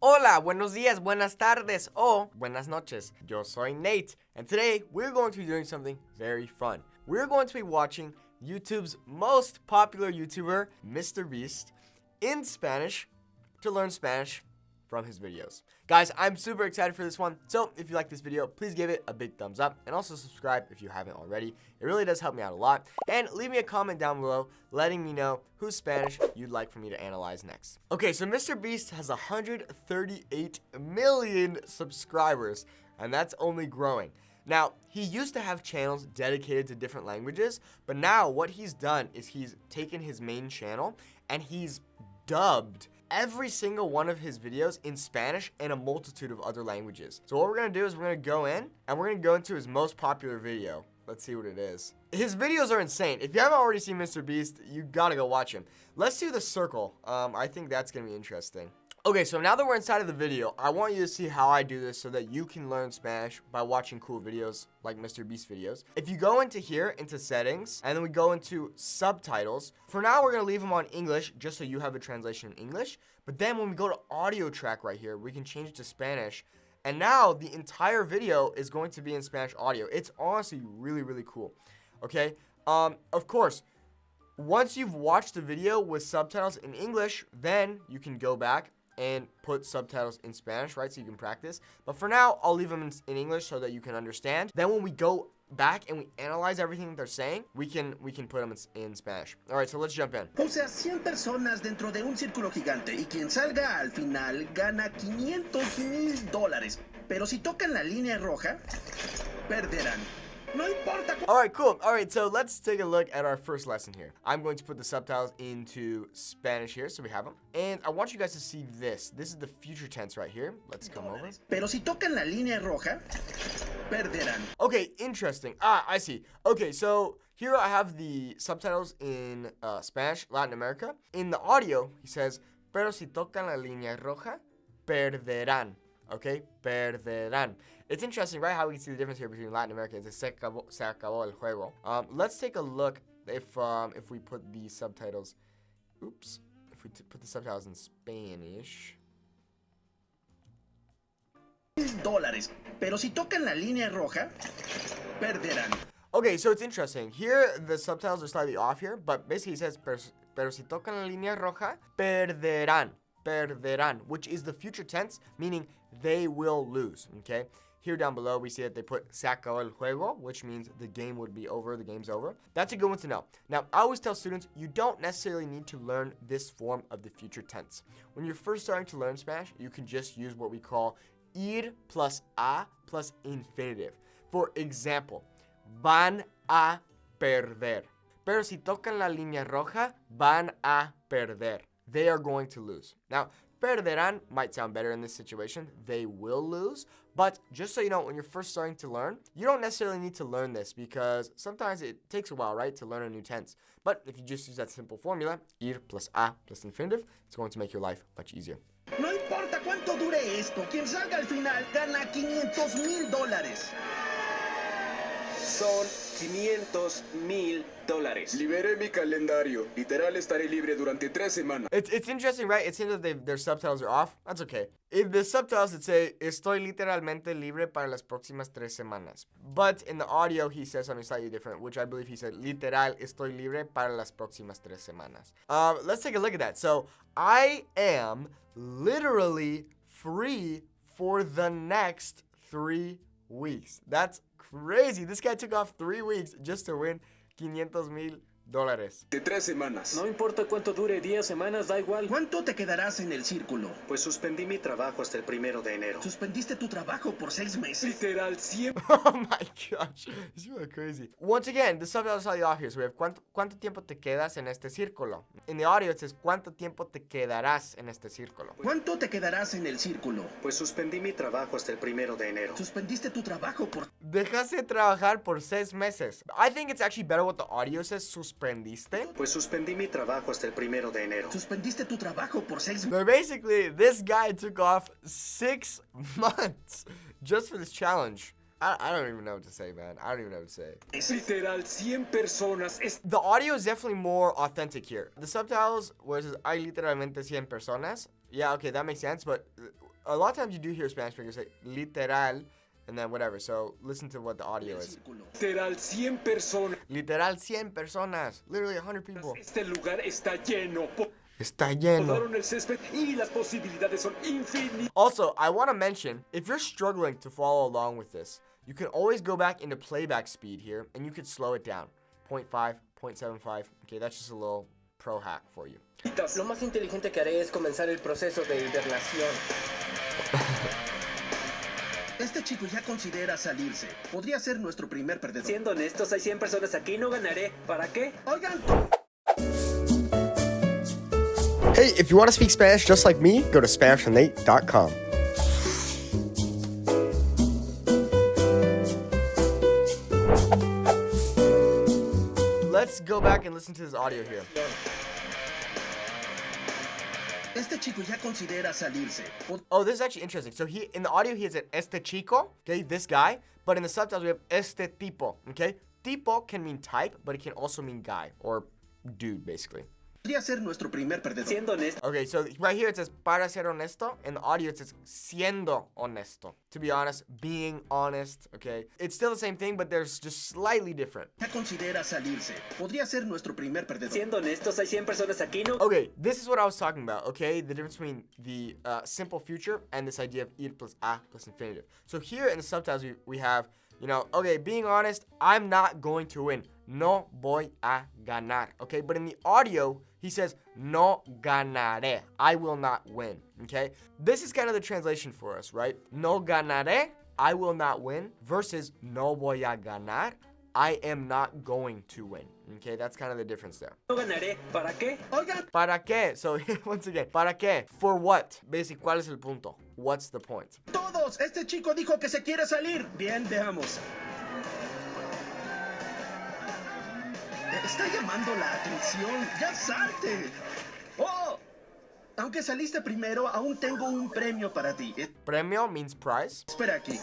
Hola, buenos días, buenas tardes, o buenas noches. Yo soy Nate, and today we're going to be doing something very fun. We're going to be watching YouTube's most popular YouTuber, Mr. Beast, in Spanish to learn Spanish from his videos. Guys, I'm super excited for this one, so if you like this video, please give it a big thumbs up, and also subscribe if you haven't already. It really does help me out a lot, and leave me a comment down below letting me know whose Spanish you'd like for me to analyze next. Okay, so Mr. Beast has 138 million subscribers, and that's only growing. Now, he used to have channels dedicated to different languages, but now what he's done is he's taken his main channel and he's dubbed every single one of his videos in Spanish and a multitude of other languages. So what we're gonna do is we're gonna go in and we're gonna go into his most popular video. Let's see what it is. His videos are insane. If you haven't already seen Mr. Beast, you gotta go watch him. Let's do the circle. I think that's gonna be interesting. Okay, so now that we're inside of the video, I want you to see how I do this so that you can learn Spanish by watching cool videos like Mr. Beast videos. If you go into here, into settings, and then we go into subtitles, for now we're gonna leave them on English just so you have a translation in English. But then when we go to audio track right here, we can change it to Spanish. And now the entire video is going to be in Spanish audio. It's honestly really, really cool. Okay, of course, once you've watched the video with subtitles in English, then you can go back and put subtitles in Spanish, right? So you can practice. But for now, I'll leave them in English so that you can understand. Then when we go back and we analyze everything that they're saying, we can put them in Spanish. All right, so let's jump in. O sea, 100 personas dentro de un círculo gigante y quien salga al final gana $500,000. Pero si tocan la línea roja, perderán. No importa. All right, cool. All right, so let's take a look at our first lesson here. I'm going to put the subtitles into Spanish here, so we have them. And I want you guys to see this. This is the future tense right here. Let's come over. Pero si tocan la línea roja, perderán. Okay, interesting. I see. Okay, so here I have the subtitles in Spanish, Latin America. In the audio, he says, pero si tocan la línea roja, perderán. Okay, perderán. It's interesting, right, how we can see the difference here between Latin America and se acabó el juego. Let's take a look if we put the subtitles, if we put the subtitles in Spanish. $1,000. Pero si tocan la línea roja, perderán. Okay, so it's interesting. Here, the subtitles are slightly off here, but basically it says, pero si tocan la línea roja, perderán. Perderán, which is the future tense, meaning they will lose, okay? Here down below, we see that they put se acabó el juego, which means the game would be over, the game's over. That's a good one to know. Now, I always tell students, you don't necessarily need to learn this form of the future tense. When you're first starting to learn Spanish, you can just use what we call ir plus a plus infinitive. For example, van a perder. Pero si tocan la línea roja, van a perder. They are going to lose. Now, perderán might sound better in this situation. They will lose. But just so you know, when you're first starting to learn, you don't necessarily need to learn this because sometimes it takes a while, right, to learn a new tense. But if you just use that simple formula, ir plus a plus infinitive, it's going to make your life much easier. No importa cuánto dure esto, quien salga al final gana $500,000. Son $500,000. Liberé mi calendario. Literal estaré libre durante 3 semanas. It's interesting, right? It seems that their subtitles are off. That's okay. In the subtitles, it say, estoy literalmente libre para las próximas 3 semanas. But in the audio, he says something slightly different, which I believe he said, literal, estoy libre para las próximas 3 semanas. Let's take a look at that. So, I am literally free for the next 3 weeks. That's crazy. This guy took off 3 weeks just to win $500,000. De 3 semanas. No importa cuánto dure, 10 semanas, da igual. ¿Cuánto te quedarás en el círculo? Pues suspendí mi trabajo hasta el 1 de enero. Suspendiste tu trabajo por 6 meses. Literal 100. Oh my gosh, it's really crazy. Once again, the subtitles are slightly off here. So we have ¿cuánto tiempo te quedas en este círculo? In the audio it says ¿cuánto tiempo te quedarás en este círculo? ¿Cuánto te quedarás en el círculo? Pues suspendí mi trabajo hasta el 1 de enero. Suspendiste tu trabajo por... Dejaste de trabajar por 6 meses. I think it's actually better what the audio says, suspendiste. Pues suspendí mi trabajo hasta el 1 de enero. Suspendiste tu trabajo por 6 meses. But basically, this guy took off 6 months just for this challenge. I don't even know what to say, man. I don't even know what to say. Literal 100 personas. The audio is definitely more authentic here. The subtitles, where it says, hay literalmente 100 personas. Yeah, okay, that makes sense, but a lot of times you do hear Spanish speakers say literal and then whatever. So listen to what the audio is. Literal 100 personas. Literal 100 personas. Literally 100 people. Este lugar está lleno. Está lleno. Podaron el césped y las posibilidades son infinitas. Also, I want to mention, if you're struggling to follow along with this, you can always go back into playback speed here, and you could slow it down. 0.5, 0.75. Okay, that's just a little pro hack for you. Lo más inteligente que haré es comenzar el proceso de hibernación. Este chico ya considera salirse. Podría ser nuestro primer perdedor. Siendo honestos, hay 100 personas aquí, no ganaré. ¿Para qué? Oigan, Hey, if you want to speak Spanish just like me, go to SpanishWithNate.com. Let's go back and listen to this audio here. este chico ya considera salirse. Oh, this is actually interesting. So he in the audio he said este chico, okay, this guy, but in the subtitles we have este tipo, okay? Tipo can mean type, but it can also mean guy or dude, basically. Podría ser nuestro primer perdedor. Siendo honestos. Okay, so right here it says para ser honesto. In the audio it says siendo honesto. To be honest, being honest, okay? It's still the same thing, but there's just slightly different. Ya considera salirse. Podría ser nuestro primer perdedor. Siendo honestos, hay 100 personas aquí, no. Okay, this is what I was talking about, okay? The difference between the simple future and this idea of ir plus a plus infinitive. So here in the subtitles we have, you know, okay, being honest, I'm not going to win. No voy a ganar, okay? But in the audio, he says, no ganaré. I will not win, okay? This is kind of the translation for us, right? No ganaré, I will not win, versus no voy a ganar, I am not going to win, okay? That's kind of the difference there. No ganaré. ¿Para qué? Oigan, ¿Para qué? So, once again, ¿para qué? For what? Basically, ¿cuál es el punto? What's the point? todos. Este chico dijo que se quiere salir. Bien, veamos. Está llamando la atención. Ya salte. Oh, aunque saliste primero, aún tengo un premio para ti. Premio means prize. Espera aquí.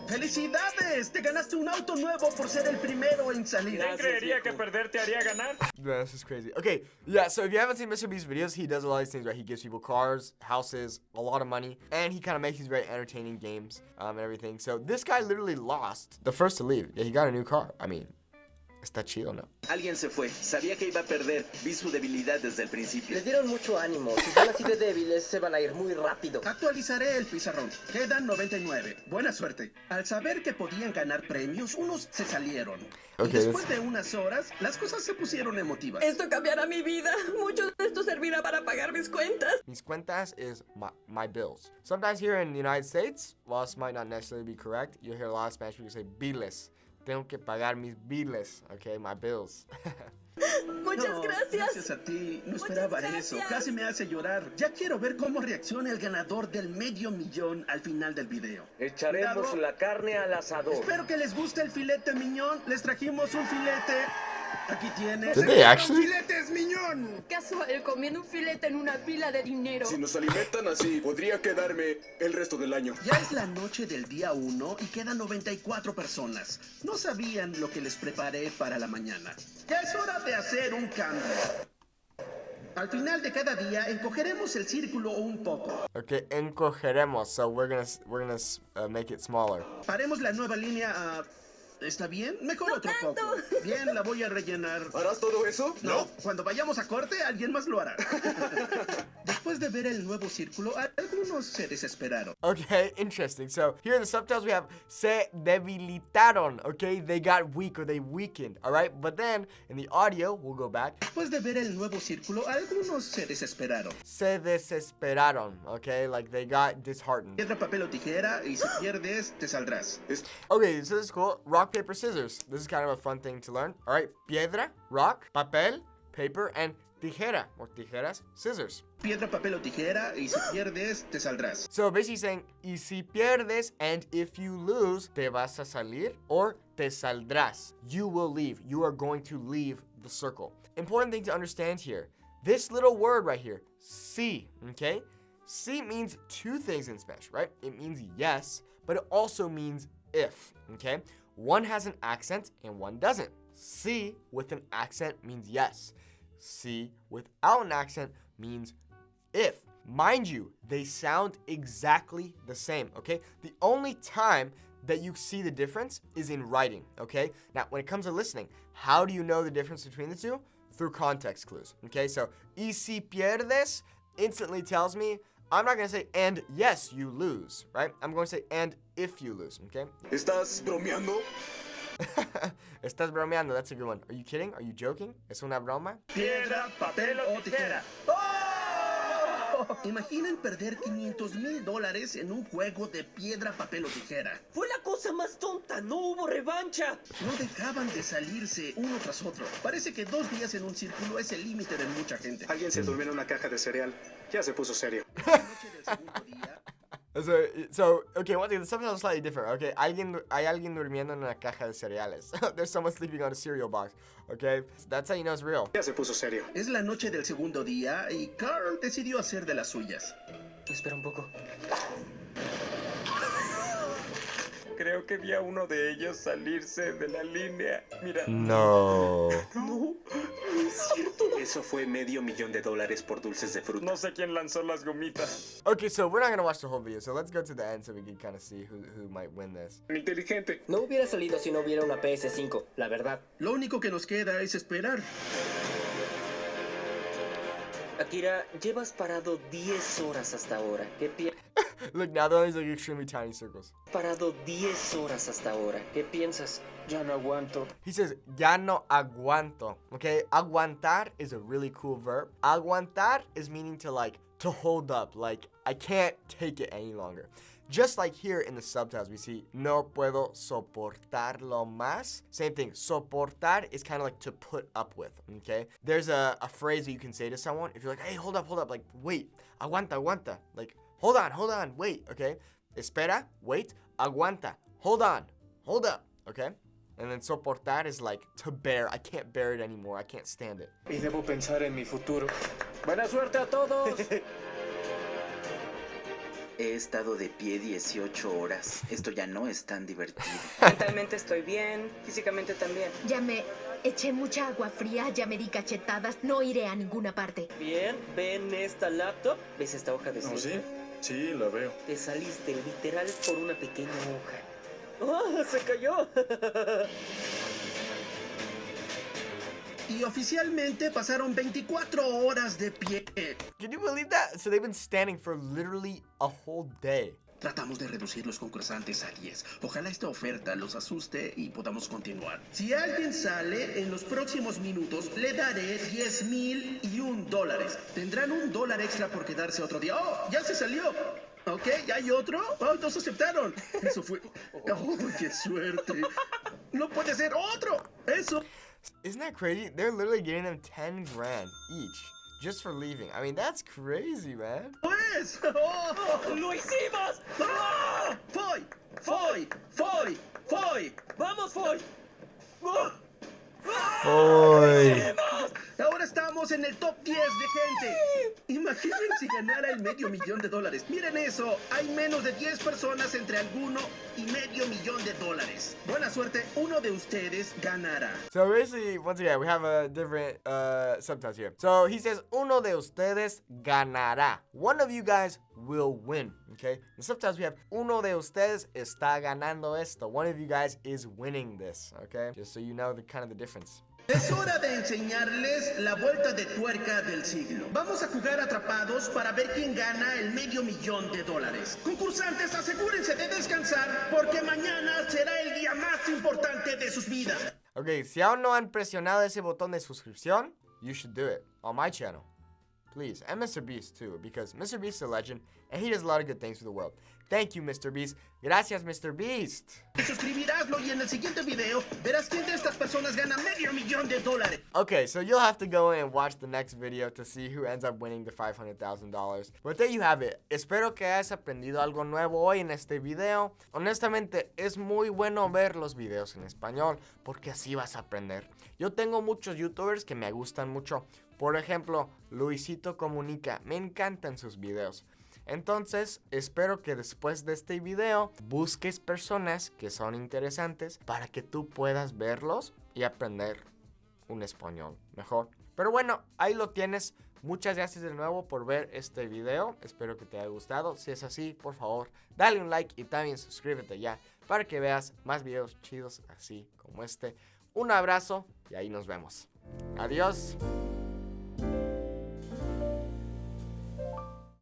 ¡Felicidades! Te ganaste un auto nuevo por ser el primero en salir. ¿Quién creería que perder te haría ganar? Yeah, this is crazy. Okay, yeah, so if you haven't seen Mr. Beast's videos, he does a lot of these things, right? He gives people cars, houses, a lot of money, and he kind of makes these very entertaining games and everything. So this guy literally lost the first to leave. Yeah, he got a new car. I mean, está chido, ¿no? Alguien se fue. Sabía que iba a perder. Vi su debilidad desde el principio. Les dieron mucho ánimo. Si son así de débiles, se van a ir muy rápido. Actualizaré el pizarrón. Quedan 99. Buena suerte. Al saber que podían ganar premios, unos se salieron. Y Okay, después de unas horas, las cosas se pusieron emotivas. Esto cambiará mi vida. Mucho de esto servirá para pagar mis cuentas. Mis cuentas is my bills. Sometimes here in the United States, while this might not necessarily be correct, you'll hear a lot of Spanish people say biles. Tengo que pagar mis biles, okay, my bills. Muchas No, gracias. gracias a ti. No esperaba eso. gracias. Casi me hace llorar. Ya quiero ver cómo reacciona el ganador del $500,000 al final del video. Echaremos Cuidado. la carne al asador. Espero que les guste el filete miñón. Les trajimos un filete. Aquí tienes. Did they actually? ¡Filetes miñón! Casual, comiendo un filete en una pila de dinero. Si nos alimentan así, podría quedarme el resto del año. Ya es la noche del día 1 y quedan 94 personas. No sabían lo que les preparé para la mañana. Ya es hora de hacer un cambio. Al final de cada día encogeremos el círculo un poco. Okay, encogeremos, so we're gonna make it smaller. Haremos la nueva línea a... ¿Está bien? Mejor No otro tanto. poco. Bien, la voy a rellenar. ¿Harás todo eso? No, cuando vayamos a corte, alguien más lo hará. Después de ver el nuevo círculo, algunos se desesperaron. Okay, interesting. So here in the subtitles we have se debilitaron, okay? They got weak or they weakened, all right? But then in the audio, we'll go back. Después de ver el nuevo círculo, algunos se desesperaron. Se desesperaron, okay? Like they got disheartened. Piedra, papel o tijera, y si pierdes, te saldrás. Okay, so this is cool. Rock, paper, scissors. This is kind of a fun thing to learn. All right, piedra, rock, papel, paper, and tijera, or tijeras, scissors. Piedra, papel o tijera, y si pierdes, te saldrás. So basically saying, y si pierdes, and if you lose, te vas a salir, or te saldrás. You will leave. You are going to leave the circle. Important thing to understand here. This little word right here, si, okay? Si means two things in Spanish, right? It means yes, but it also means if, okay? One has an accent and one doesn't. Si with an accent means yes. Si without an accent means if. Mind you, they sound exactly the same, okay? The only time that you see the difference is in writing, okay? Now, when it comes to listening, how do you know the difference between the two? Through context clues, okay? So, y si pierdes instantly tells me, I'm not gonna say, and yes, you lose, right? I'm going to say, and if you lose, okay? ¿Estás bromeando? Estás bromeando, that's a good one. Are you kidding? Are you joking? ¿Es una broma? Piedra, papel o tijera. Imaginen perder $500,000 en un juego de piedra, papel o tijera. Fue la cosa más tonta, no hubo revancha. No dejaban de salirse uno tras otro. Parece que 2 días en un círculo es el límite de mucha gente. Alguien se durmió en una caja de cereal. Ya se puso serio. La noche del segundo día, So, okay, one thing, the subtitle is slightly different, okay? Hay alguien durmiendo en una caja de cereales. There's someone sleeping on a cereal box, okay? That's how you know it's real. Ya se puso serio. es la noche del segundo día y Carl decidió hacer de las suyas. Espera un poco. Creo que vi a uno de ellos salirse de la línea. Mira. No. Eso fue $500,000 por dulces de fruta. No sé quién lanzó las gomitas. Okay, so we're not gonna watch the whole video, so let's go to the end so we can kind of see who might win this. Inteligente. No hubiera salido si no hubiera una PS5, la verdad. Lo único que nos queda es esperar. Akira, llevas parado 10 horas hasta ahora. ¿Qué Look, now they're only like extremely tiny circles. Parado 10 horas hasta ahora. ¿Qué piensas? Ya no aguanto. He says, ya no aguanto, okay? Aguantar is a really cool verb. Aguantar is meaning to hold up, like, I can't take it any longer. Just like here in the subtitles, we see, no puedo soportarlo más. Same thing, soportar is kind of like to put up with, okay? There's a phrase that you can say to someone if you're like, hey, hold up, like, wait, aguanta, aguanta. Like, hold on, wait, okay? Espera, wait, aguanta, hold on, hold up, okay? And then soportar is like to bear. I can't bear it anymore. I can't stand it. Y debo pensar en mi futuro. Buena suerte a todos. He estado de pie 18 horas. Esto ya no es tan divertido. Mentalmente estoy bien, físicamente también. Ya me eché mucha agua fría, ya me di cachetadas, no iré a ninguna parte. Bien, ven esta laptop. ¿Ves esta hoja de ¿Oh, sí? césped? Sí, la veo. Te saliste literal por una pequeña hoja. ¡Oh, se cayó! Y oficialmente pasaron 24 horas de pie. Can you believe that? So they've been standing for literally a whole day. Tratamos de reducir los concursantes a 10. Ojalá esta oferta los asuste y podamos continuar. Si alguien sale en los próximos minutos, le daré $10,001. Tendrán $1 extra por quedarse otro día. ¡Oh! ¡Ya se salió! ¿Ok? ¿Ya hay otro? ¡Oh, todos aceptaron! Eso fue... ¡Oh, qué suerte! ¡No puede ser otro! ¡Eso! Isn't that crazy? They're literally giving them 10 grand each just for leaving. I mean, that's crazy, man. ¡Pues! ¡Oh! ¡Lo hicimos! ¡Ah! ¡Foy! ¡Foy! ¡Foy! ¡Foy! ¡Vamos, Foy! ¡Oh! Boy. Ahora estamos en el top 10 de gente. Imaginen si ganara el $500,000. Miren eso, hay menos de 10 personas entre alguno y $500,000. Buena suerte, uno de ustedes ganará. So basically, once again, we have a different subtitles here. So he says, uno de ustedes ganará. One of you guys will win, okay? The subtitles we have, uno de ustedes está ganando esto. One of you guys is winning this, okay? Just so you know the kind of the difference. Es hora de enseñarles la vuelta de tuerca del siglo. Vamos a jugar atrapados para ver quién gana el $500,000. Concursantes, asegúrense de descansar porque mañana será el día más importante de sus vidas. Okay, si aún no han presionado ese botón de suscripción, you should do it on my channel. Please, and Mr. Beast too, because Mr. Beast is a legend, and he does a lot of good things for the world. Thank you, Mr. Beast. Gracias, Mr. Beast. Te suscribiráslo y en el siguiente video verás quién de estas personas gana $500,000. Okay, so you'll have to go in and watch the next video to see who ends up winning the $500,000. But there you have it. Espero que hayas aprendido algo nuevo hoy en este video. Honestamente, es muy bueno ver los videos en español, porque así vas a aprender. Yo tengo muchos youtubers que me gustan mucho. Por ejemplo, Luisito Comunica. Me encantan sus videos. Entonces, espero que después de este video busques personas que son interesantes para que tú puedas verlos y aprender un español mejor. Pero bueno, ahí lo tienes. Muchas gracias de nuevo por ver este video. Espero que te haya gustado. Si es así, por favor, dale un like y también suscríbete ya para que veas más videos chidos así como este. Un abrazo y ahí nos vemos. Adiós.